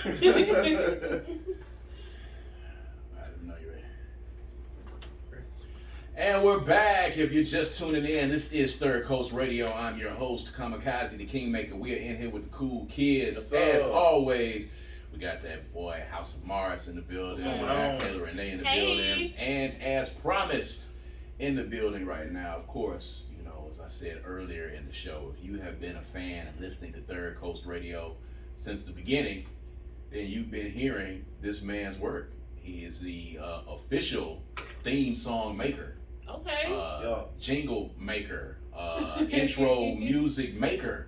know you're ready. And we're back. If you're just tuning in, this is Third Coast Radio. I'm your host, Kamikaze the Kingmaker. We are in here with the cool kids. As always, we got that boy House of Mars in the building. Kayla Renee in the building. And as promised, in the building right now, of course, you know, as I said earlier in the show, if you have been a fan and listening to Third Coast Radio since the beginning, then you've been hearing this man's work. He is the official theme song maker. Okay. Jingle maker. Intro music maker.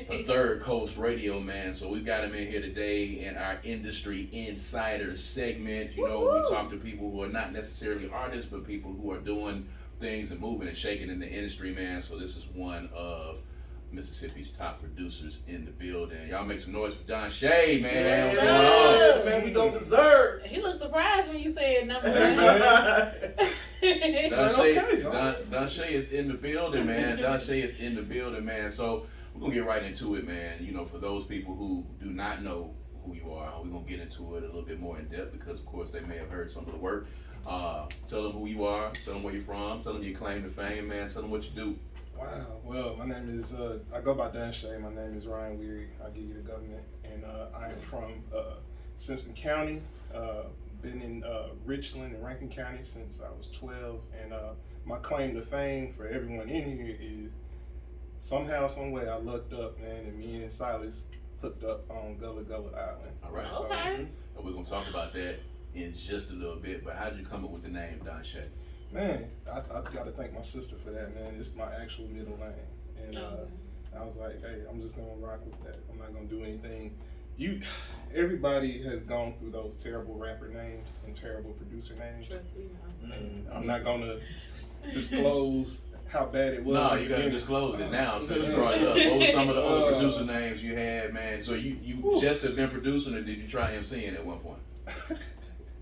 For Third Coast Radio, man. So we got him in here today in our Industry Insider segment. You know, we talk to people who are not necessarily artists, but people who are doing things and moving and shaking in the industry, man. So this is one of Mississippi's top producers in the building. Y'all make some noise for Donche, man. What's going on? Man, we don't deserve. He looked surprised when you said number Donche is in the building, man. Donche is in the building, man. So we're going to get right into it, man. You know, for those people who do not know who you are, we're going to get into it a little bit more in depth because, of course, they may have heard some of the work. Tell them who you are, tell them where you're from, tell them your claim to fame, man. Tell them what you do. Wow. Well, my name is, I go by Donche. My name is Ryan Weary. I'll give you the government. And I am from Simpson County. Been in Richland and Rankin County since I was 12. And my claim to fame for everyone in here is somehow, some way I looked up, man, and me and Silas hooked up on Gullah Gullah Island. All right. Okay. So we're going to talk about that in just a little bit, but how did you come up with the name Donche? Man, I've got to thank my sister for that, man. It's my actual middle name. And I was like, hey, I'm just going to rock with that. I'm not going to do anything. Everybody has gone through those terrible rapper names and terrible producer names. And I'm not going to disclose how bad it was. No, you got to disclose it now since you brought it up. What were some of the other producer names you had, man? So you just have been producing, or did you try MCing at one point?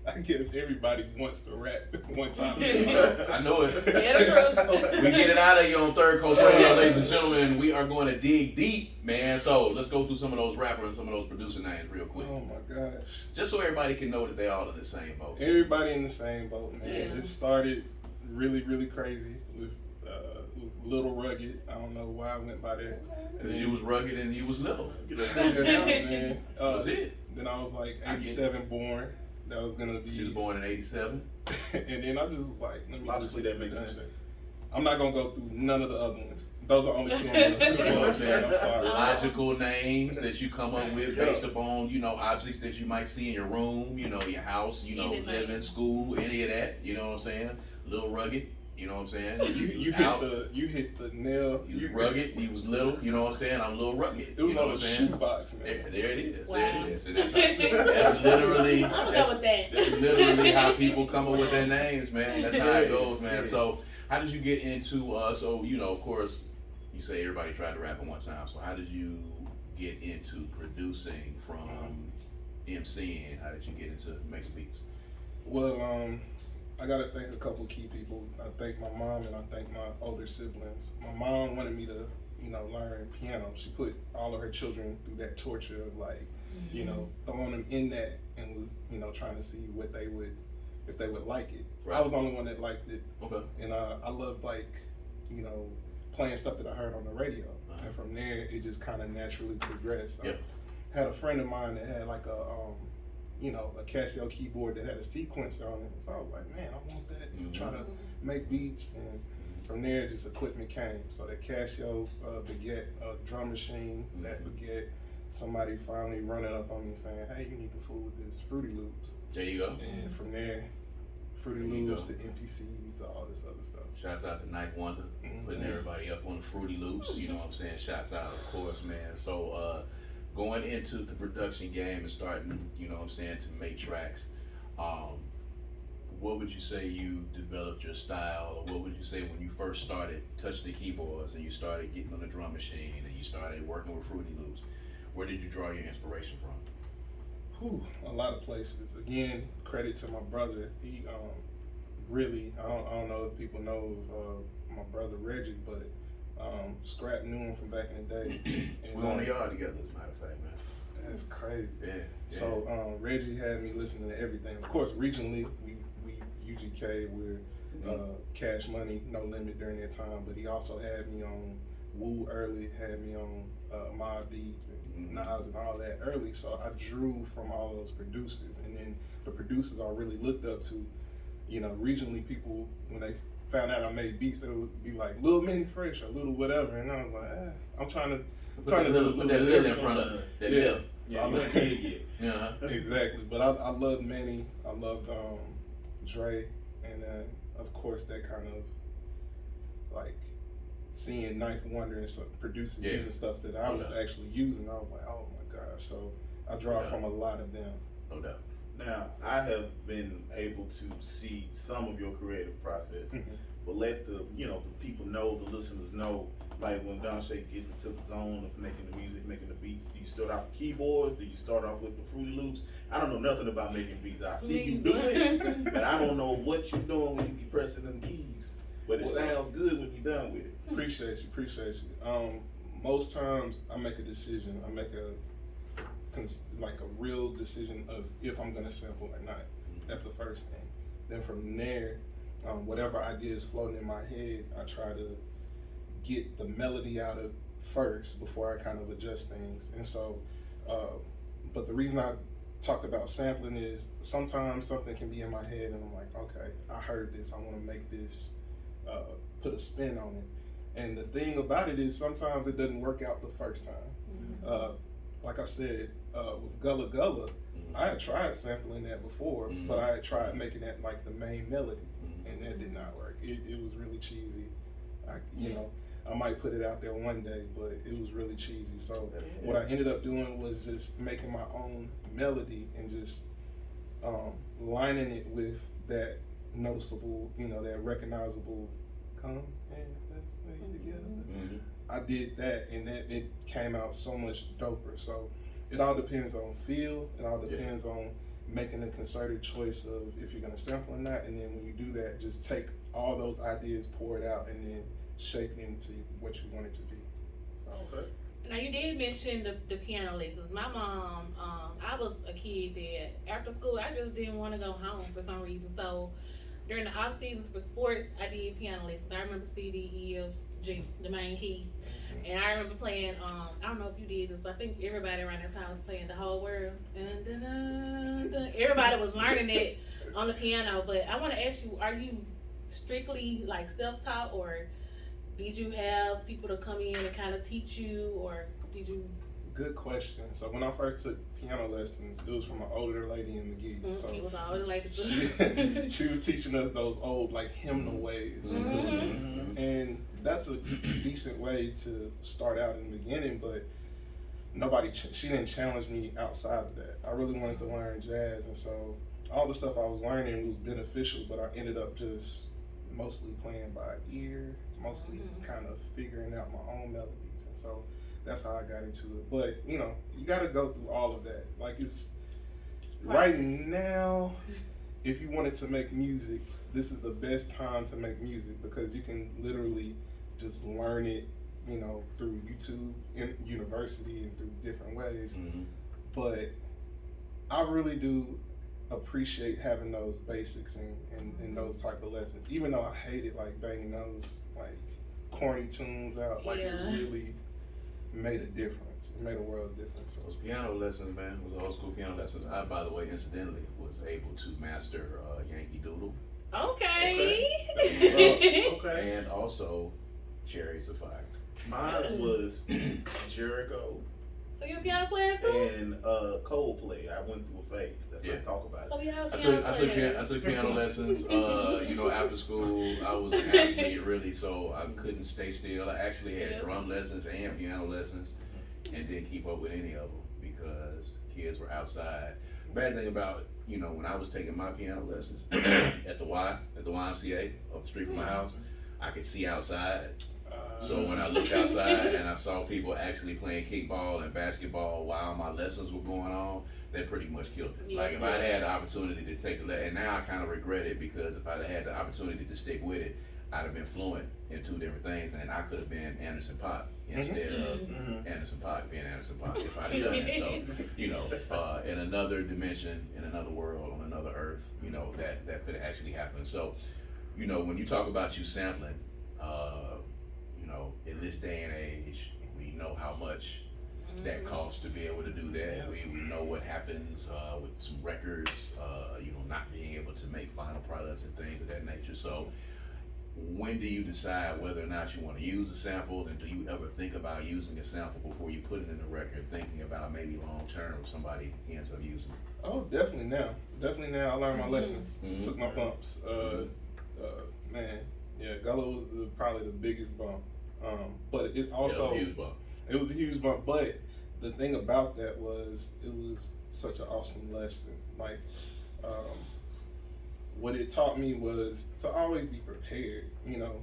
I guess everybody wants to rap one time. I know it. We get it out of you on Third Coast Radio, ladies and gentlemen. We are going to dig deep, man. So let's go through some of those rapper and some of those producer names real quick. Oh my gosh. Just so everybody can know that they all in the same boat. Everybody in the same boat, man. Yeah. It started really, really crazy with Little Rugged. I don't know why I went by that. Because you was rugged and you was little. Man. That was it. Then I was like 87 born. That was gonna be. She was born in 87. And then I just was like, let me Logically, that makes sense. I'm not gonna go through none of the other ones. Those are only two I'm gonna put on there. I'm sorry. Logical names that you come up with based upon, you know, objects that you might see in your room, you know, your house, you know, living, school, any of that. You know what I'm saying? Little rugged. You know what I'm saying? You hit the nail. You was rugged. You was little. You know what I'm saying? I'm a little rugged. It was you know on what the I'm saying? shoebox, man. There it is. Wow. There it is. And that's literally. I'm gonna go with that. That's literally how people come up with their names, man. That's how it goes, man. So, how did you get into? So you know, of course, you say everybody tried to rap at one time. So, how did you get into producing from MCing? How did you get into making beats? Well, I gotta thank a couple of key people. I thank my mom and I thank my older siblings. My mom wanted me to, you know, learn piano. She put all of her children through that torture of like, you know, throwing them in that and was, you know, trying to see what they would, if they would like it. Right. I was the only one that liked it. Okay. And I loved like, you know, playing stuff that I heard on the radio. Uh-huh. And from there, it just kind of naturally progressed. Yep. I had a friend of mine that had like a, you know, a Casio keyboard that had a sequencer on it. So I was like, man, I want that. And try to make beats. And from there, just equipment came. So that Casio beget a drum machine. That beget somebody finally running up on me saying, hey, you need to fool with this Fruity Loops. There you go. And from there, Fruity Loops to MPCs to all this other stuff. Shouts out to Ninth Wonder, putting everybody up on the Fruity Loops. You know what I'm saying? Shouts out, of course, man. So, going into the production game and starting, you know what I'm saying, to make tracks, what would you say you developed your style, or what would you say when you first started touching the keyboards and you started getting on the drum machine and you started working with Fruity Loops? Where did you draw your inspiration from? A lot of places. Again, credit to my brother. He really, I don't know if people know of my brother Reggie, but Scrap knew him from back in the day. And, we were on the yard together, as a matter of fact, man. That's crazy. Yeah. So Reggie had me listening to everything. Of course, regionally, we UGK, we're Cash Money, No Limit during that time. But he also had me on Woo early, had me on Mobb Deep, and Nas and all that early. So I drew from all those producers, and then the producers I really looked up to. You know, regionally, people when they found out I made beats, it would be like Lil Mini Fresh or Little whatever, and I was like, I'm trying to put that little in front of that little. Yeah, I love Yeah. Exactly. But I loved Manny. I loved Dre, and of course that kind of like seeing Ninth Wonder and some producers using stuff that I was actually using. I was like, oh my gosh. So I draw from a lot of them. No doubt. Now, I have been able to see some of your creative process, but let the people know, the listeners know, like when Donche gets into the zone of making the music, making the beats, do you start off with keyboards? Do you start off with the Fruity Loops? I don't know nothing about making beats. I see you do it, but I don't know what you're doing when you be pressing them keys. But it sounds good when you're done with it. Appreciate you. Most times I make a decision. I make a real decision of if I'm gonna sample or not. That's the first thing. Then from there, whatever idea is floating in my head, I try to get the melody out of first before I kind of adjust things. And so, but the reason I talked about sampling is sometimes something can be in my head and I'm like, okay, I heard this, I want to make this, put a spin on it. And the thing about it is sometimes it doesn't work out the first time. Like I said, with Gullah Gullah, I had tried sampling that before, but I had tried making that like the main melody, and that did not work. It was really cheesy. I might put it out there one day, but it was really cheesy. So what I ended up doing was just making my own melody and just lining it with that noticeable, that recognizable come and let's stay together. I did that, and that it came out so much doper. So it all depends on feel. It all depends on making a concerted choice of if you're gonna sample or not. And then when you do that, just take all those ideas, pour it out, and then shape it into what you want it to be. So Now you did mention the piano lessons. My mom, I was a kid that after school I just didn't want to go home for some reason. So during the off seasons for sports, I did piano lessons. I remember C, D, E, F, G, the main keys. And I remember playing, I don't know if you did this, but I think everybody around that time was playing The Whole World. Dun, dun, dun, dun. Everybody was learning it on the piano. But I want to ask you, are you strictly like self-taught, or did you have people to come in and kind of teach you, or did you? Good question. So when I first took piano lessons, it was from an older lady in McGee. So she was an older lady too. she was teaching us those old like hymnal ways, and that's a decent way to start out in the beginning. But she didn't challenge me outside of that. I really wanted to learn jazz, and so all the stuff I was learning was beneficial. But I ended up just mostly playing by ear, mostly kind of figuring out my own melodies, and so that's how I got into it. But you got to go through all of that. Like it's right now, if you wanted to make music, this is the best time to make music because you can literally just learn it, through YouTube, university, and through different ways. But I really do appreciate having those basics and those type of lessons, even though I hated like banging those like corny tunes out. Like it really made a difference. It made a world of difference. Those piano lessons, man, those old school piano lessons. I, by the way, incidentally, was able to master Yankee Doodle. Okay. Okay. And also Chariots of Fire. Mine was Jericho. So you're a piano player too? And Coldplay. I went through a phase. That's what I talk about it. So you have a I took piano lessons. After school, I was an athlete really, so I couldn't stay still. I actually had drum lessons and piano lessons, and didn't keep up with any of them because kids were outside. Bad thing about when I was taking my piano lessons at the YMCA up the street from my house, I could see outside. So when I looked outside and I saw people actually playing kickball and basketball while my lessons were going on, that pretty much killed it. Like if I'd had the opportunity to take and now I kind of regret it because if I'd had the opportunity to stick with it, I'd have been fluent in two different things, and I could have been Anderson .Paak instead of Anderson .Paak being Anderson .Paak if I'd have done it. So, you know, in another dimension, in another world, on another earth, you know, that could actually happen. So, you know, when you talk about you sampling, you know, in this day and age, we know how much that costs to be able to do that. We know what happens with some records, you know, not being able to make final products and things of that nature. So when do you decide whether or not you want to use a sample, and do you ever think about using a sample before you put it in the record, thinking about maybe long term if somebody ends up using it? Oh, definitely now. Definitely now. I learned my lessons. Took my bumps. Man, yeah, Gullah was probably the biggest bump. But it also, Yeah, it was a huge bump. It was a huge bump. But the thing about that was, it was such an awesome lesson. Like, what it taught me was to always be prepared. You know,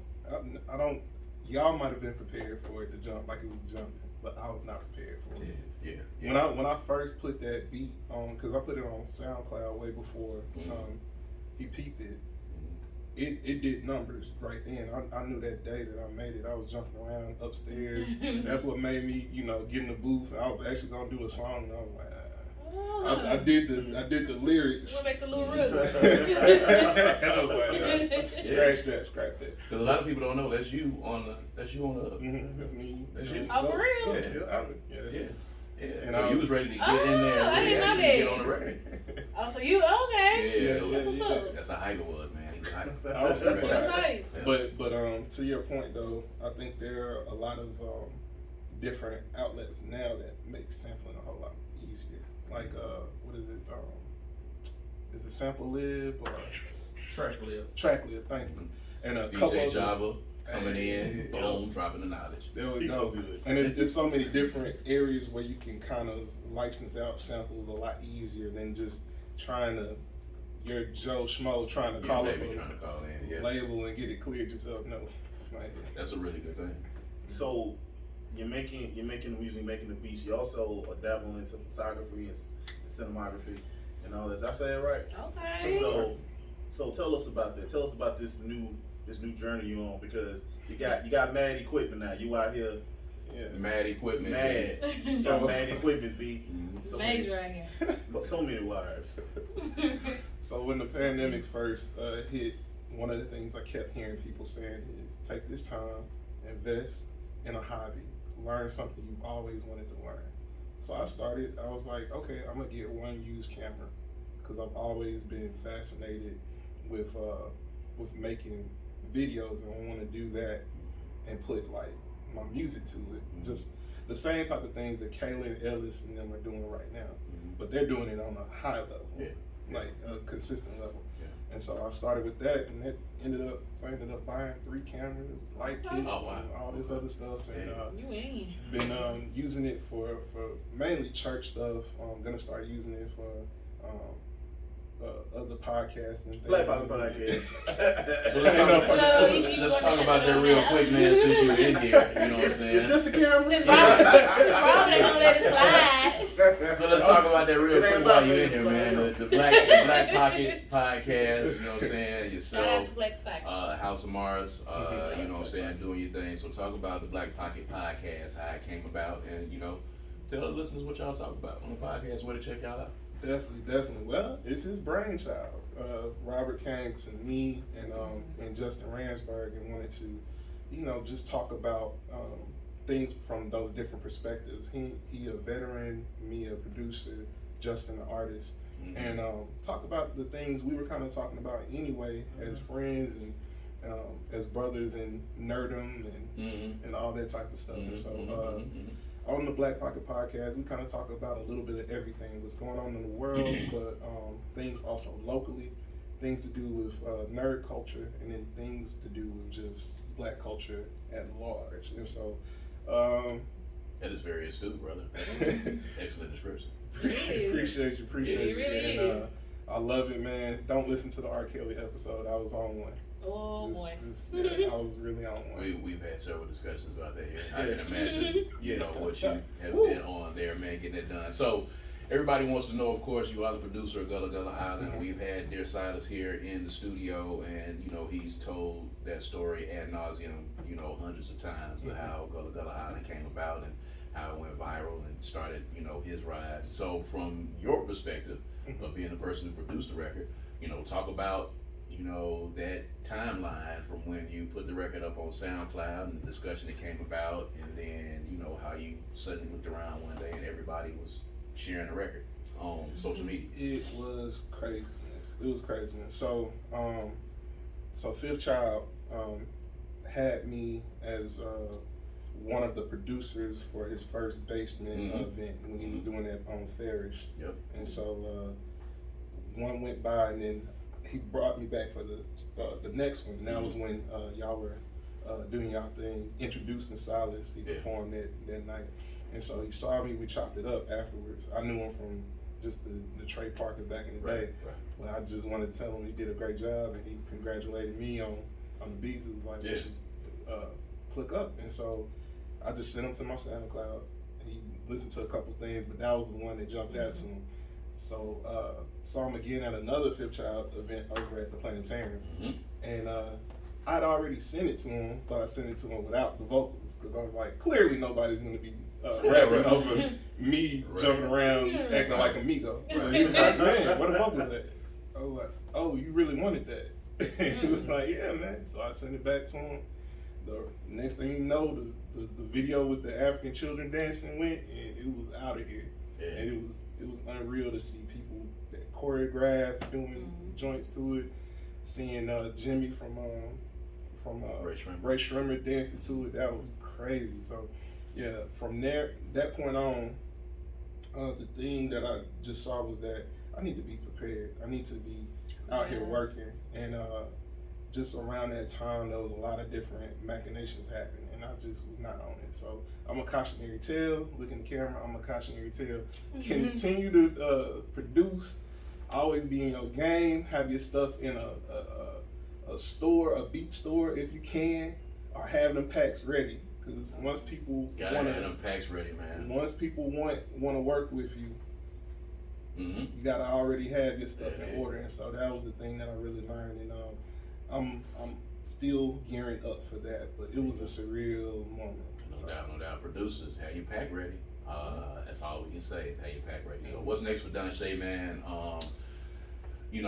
I don't. Y'all might have been prepared for it to jump like it was jumping, but I was not prepared for it. Yeah. When I first put that beat on, because I put it on SoundCloud way before he peeped it. It did numbers right then. I knew that day that I made it. I was jumping around upstairs. That's what made me, you know, get in the booth. I was actually gonna do a song, and I was like, I did the lyrics. What makes a little rude? I was like, scratch that. Because a lot of people don't know that's you on the That's me. That's you. Oh, for real? Yeah. And So you was ready to get in there and I really didn't know actually that. get on the record. Oh, so you okay? Yeah. That's what's up. That's how hype it was, man. He was hype. I was super That's hyped. right. But to your point though, I think there are a lot of different outlets now that make sampling a whole lot easier. Like what is it? Is it Sample Lib or Track Lib? Thank you. And a couple DJ of Java coming in, boom, dropping the knowledge. There we He's go. so good. And there's so many different areas where you can kind of license out samples a lot easier than just trying to, you're Joe Schmo trying to call up Trying to call in, a label and get it cleared yourself. No, like, That's a really good thing. So you're making the music, making the beats. You also are dabbling into photography and cinematography and all this. I say it right? Okay. So tell us about that. Tell us about this new journey you're on, because you got mad equipment now. You out here Mad equipment. mad. So mad equipment B. So Major right here. but so many wires. So when the pandemic first hit, one of the things I kept hearing people saying is take this time, invest in a hobby, learn something you've always wanted to learn. So I was like, okay, I'm gonna get one used camera, because I've always been fascinated with making videos, and I want to do that and put like my music to it. Just the same type of things that Kaylin Ellis and them are doing right now, but they're doing it on a high level, like a consistent level. And so I started with that, and that I ended up buying 3 cameras, light kits, and all this other stuff, and You ain't. been using it for mainly church stuff. I'm gonna start using it for other podcasts and things. Black Pocket Podcast. Let's talk about that real quick, man, since you're in here. You know what I'm saying? Is this the camera? Since Robin ain't gonna let it slide. So let's talk about that real It ain't quick about while you're in me, here, it's man. about The Black Pocket Podcast, you know what I'm saying? Shout out Yourself, to Black Pocket. House of Mars, you know what I'm saying, doing your thing. So talk about the Black Pocket Podcast, how it came about, and, you know, tell the listeners what y'all talk about on the podcast, where to check y'all out. Definitely. Well, it's his brainchild. Robert came to me and Justin Ransburg and wanted to, you know, just talk about things from those different perspectives. He a veteran, me a producer, Justin an artist, and talk about the things we were kind of talking about anyway as friends and as brothers in nerdom and all that type of stuff. And so on the Black Pocket Podcast, we kind of talk about a little bit of everything, what's going on in the world, but things also locally, things to do with nerd culture, and then things to do with just Black culture at large. And so that is very astute, brother. That's excellent description. Appreciate you. It really And is. I love it, man. Don't listen to the R. Kelly episode. I was on one. Oh boy. I was really on one. We've had several discussions about that here. I can imagine, you know, Yes. what you have been on there, man, getting it done. So, everybody wants to know, of course, you are the producer of Gullah Gullah Island. We've had Dear Silas here in the studio, and he's told that story ad nauseum, hundreds of times of how Gullah Gullah Island came about and how it went viral and started, his rise. So from your perspective of being the person who produced the record, talk about that timeline from when you put the record up on SoundCloud and the discussion that came about, and then how you suddenly looked around one day and everybody was sharing the record on social media. It was craziness. So, Fifth Child had me as one of the producers for his first basement event when he was doing that on Farish. Yep. And so one went by, and then he brought me back for the next one. And that was when y'all were doing y'all thing, introducing Silas. He performed that night. And so he saw me, we chopped it up afterwards. I knew him from just the Trey Parker back in the day. Right. But I just wanted to tell him he did a great job, and he congratulated me on the beats. It was like, we should click up. And so I just sent him to my SoundCloud. He listened to a couple things, but that was the one that jumped out to him. So saw him again at another Fifth Child event over at the Planetarium. And I'd already sent it to him, but I sent it to him without the vocals, because I was like, clearly nobody's going to be rapping over me jumping around acting like Amigo. But he was like, man, where the vocals at? I was like, oh, you really wanted that? He was like, yeah, man. So I sent it back to him. The next thing you know, the video with the African children dancing went, and it was out of here. And it was unreal to see people that choreograph, doing joints to it, seeing Jimmy from Ray Shrimmer dancing to it. That was crazy. So yeah, from that point on, the thing that I just saw was that I need to be prepared. I need to be out here working. And just around that time, there was a lot of different machinations happening, and I just was not on it. So I'm a cautionary tale. Look in the camera. I'm a cautionary tale. Continue to produce. Always be in your game. Have your stuff in a store, a beat store if you can, or have them packs ready. Because once people gotta have them packs ready, man. Once people want to work with you, you gotta already have your stuff in order. And so that was the thing that I really learned. And I'm still gearing up for that, but it was a surreal moment. No doubt. Producers, have your pack ready. That's all we can say is have your pack ready. So what's next for Donche, man? I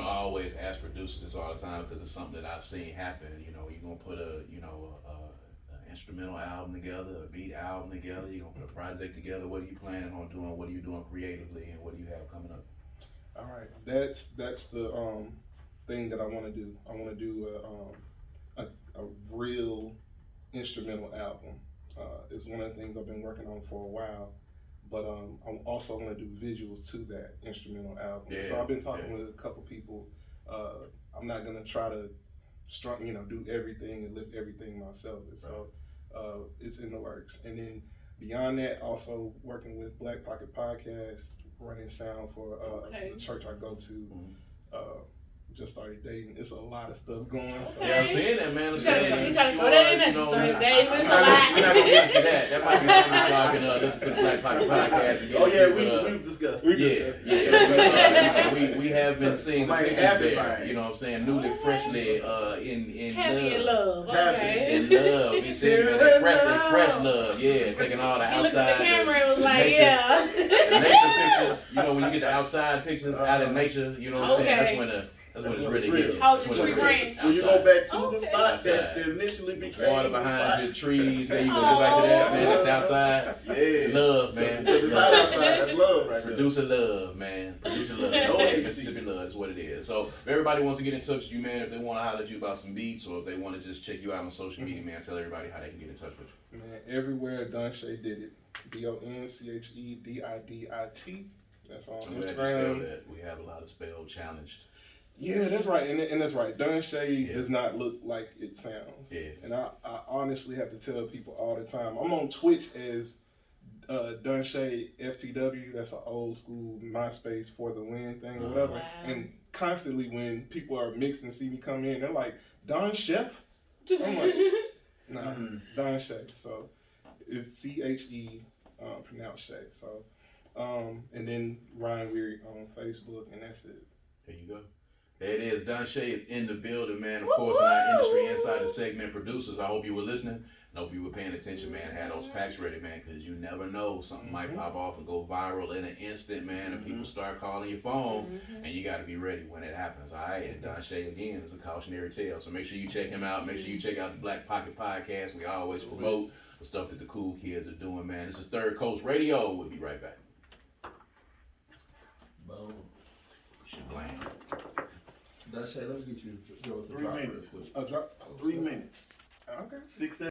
always ask producers this all the time because it's something that I've seen happen. You're gonna put a instrumental album together, a beat album together. You're gonna put a project together. What are you planning on doing? What are you doing creatively, and what do you have coming up? All right, that's the thing that I want to do. I want to do a real instrumental album. It's one of the things I've been working on for a while, but I'm also going to do visuals to that instrumental album. So I've been talking with a couple people. I'm not going to try to do everything and lift everything myself. And so it's in the works. And then beyond that, also working with Black Pocket Podcast, running sound for the church I go to. Just started dating. It's a lot of stuff going. So. Yeah, I'm seeing that, man. You trying to throw that in there? Just started dating. It's a lot. We're not gonna get into that. That might be something so I can listen to the Black Pocket Podcast. And we've discussed. We have been seeing the pictures there. You know what I'm saying? Newly, freshly in happy love. Okay. In love. We see that fresh love. Yeah, taking all the outside. He looked at the camera and was like, the nature pictures. When you get the outside pictures out in nature, you know what I'm saying? That's when it's really real. How the tree branch. When you go back to the spot that initially became water behind the trees, there you go back to that, man. It's outside. Yeah. It's love, man. It's outside. That's love right there. Producer love, man. Producer love. Mississippi love is what it is. So if everybody wants to get in touch with you, man, if they want to holler at you about some beats, or if they want to just check you out on social media, man, tell everybody how they can get in touch with you. Man, everywhere Donche did it. DonchedDit. That's on Instagram. We have a lot of spell challenged. Yeah, that's right, and that's right. Donche does not look like it sounds. Yeah. And I honestly have to tell people all the time. I'm on Twitch as Donche FTW. That's an old school MySpace for the win thing or whatever. Wow. And constantly when people are mixed and see me come in, they're like, Don Chef? I'm like, nah, Donche. So it's CHE pronounced Shay. So And then Ryan Weary on Facebook, and that's it. There you go. There it is. Donche is in the building, man. Of course, in our industry insider segment, producers, I hope you were listening. I hope you were paying attention, man. Had those packs ready, man, because you never know. Something might pop off and go viral in an instant, man, and people start calling your phone, and you got to be ready when it happens, all right? And Donche, again, is a cautionary tale. So make sure you check him out. Make sure you check out the Black Pocket Podcast. We always promote the stuff that the cool kids are doing, man. This is Third Coast Radio. We'll be right back. Boom. Shablam. Donche, let me get you to go with the 3 drop real minutes. quick. A drop. 3 minutes. Okay. 6